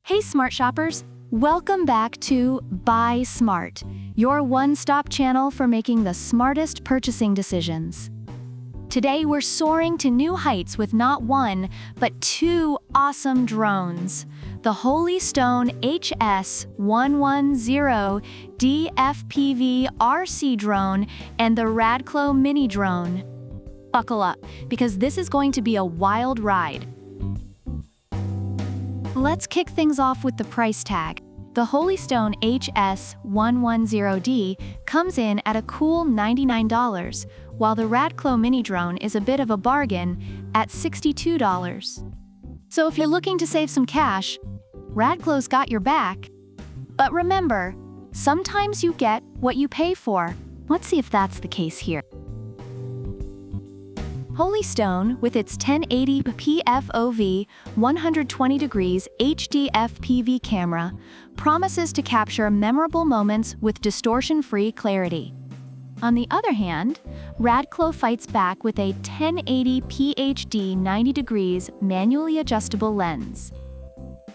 Hey smart shoppers, welcome back to Buy Smart, your one-stop channel for making the smartest purchasing decisions. Today we're soaring to new heights with not one, but two awesome drones. The Holy Stone HS110D FPV RC drone and the RADCLO mini drone. Buckle up, because this is going to be a wild ride. Let's kick things off with the price tag. The Holy Stone HS110D comes in at a cool $99, while the RADCLO mini drone is a bit of a bargain at $62. So if you're looking to save some cash, RADCLO's got your back. But remember, sometimes you get what you pay for. Let's see if that's the case here. Holy Stone, with its 1080p FOV 120 degrees HD FPV camera, promises to capture memorable moments with distortion-free clarity. On the other hand, RADCLO fights back with a 1080p HD 90 degrees manually adjustable lens.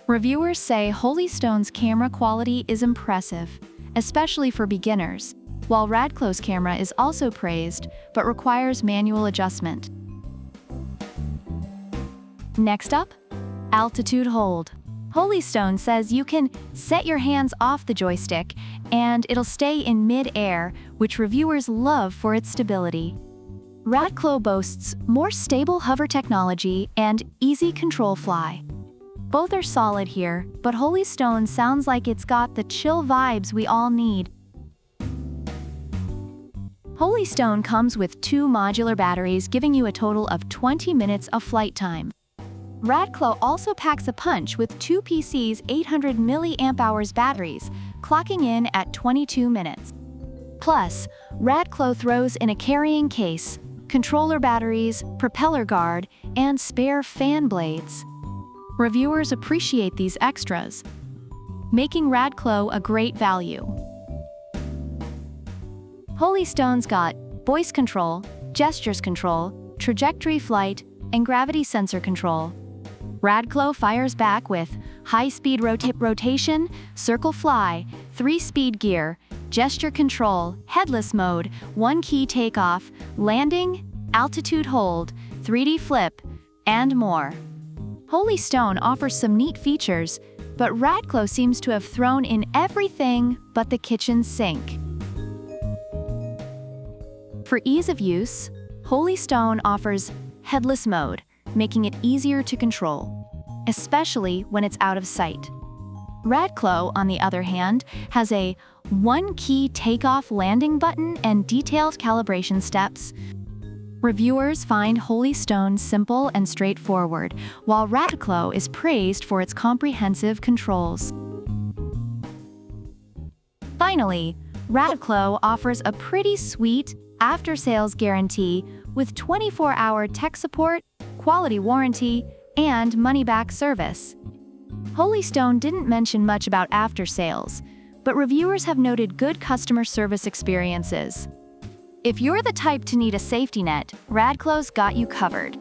Reviewers say Holy Stone's camera quality is impressive, especially for beginners, while RADCLO's camera is also praised, but requires manual adjustment. Next up, altitude hold. Holy Stone says you can set your hands off the joystick and it'll stay in mid-air, which reviewers love for its stability. RADCLO boasts more stable hover technology and easy control fly. Both are solid here, but Holy Stone sounds like it's got the chill vibes we all need. Holy Stone comes with two modular batteries, giving you a total of 20 minutes of flight time. RADCLO also packs a punch with two PC's 800 mAh batteries, clocking in at 22 minutes. Plus, RADCLO throws in a carrying case, controller batteries, propeller guard, and spare fan blades. Reviewers appreciate these extras, making RADCLO a great value. Holy Stone's got voice control, gestures control, trajectory flight, and gravity sensor control. RADCLO fires back with high-speed rotation, circle fly, 3-speed gear, gesture control, headless mode, 1-key takeoff, landing, altitude hold, 3D flip, and more. Holy Stone offers some neat features, but RADCLO seems to have thrown in everything but the kitchen sink. For ease of use, Holy Stone offers headless mode, making it easier to control, especially when it's out of sight. RADCLO, on the other hand, has a 1-key takeoff landing button and detailed calibration steps. Reviewers find Holy Stone simple and straightforward, while RADCLO is praised for its comprehensive controls. Finally, RADCLO offers a pretty sweet after-sales guarantee with 24-hour tech support, quality warranty, and money-back service. Holy Stone didn't mention much about after-sales, but reviewers have noted good customer service experiences. If you're the type to need a safety net, RADCLO's got you covered.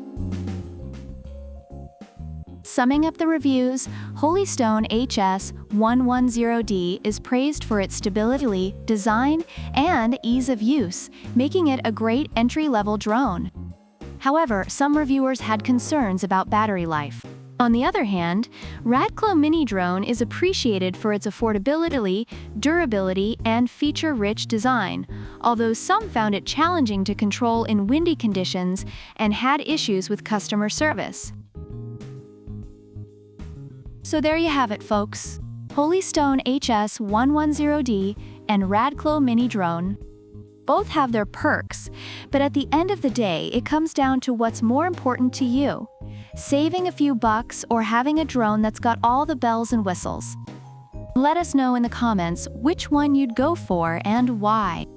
Summing up the reviews, Holy Stone HS110D is praised for its stability, design, and ease of use, making it a great entry-level drone. However, some reviewers had concerns about battery life. On the other hand, RADCLO mini drone is appreciated for its affordability, durability, and feature-rich design, although some found it challenging to control in windy conditions and had issues with customer service. So there you have it, folks. Holy Stone HS110D and RADCLO mini drone. Both have their perks, but at the end of the day, it comes down to what's more important to you: saving a few bucks or having a drone that's got all the bells and whistles. Let us know in the comments which one you'd go for and why.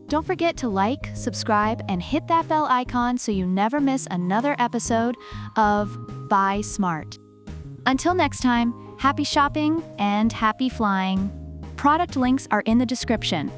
Don't forget to like, subscribe, and hit that bell icon so you never miss another episode of Buy Smart. Until next time, happy shopping and happy flying. Product links are in the description.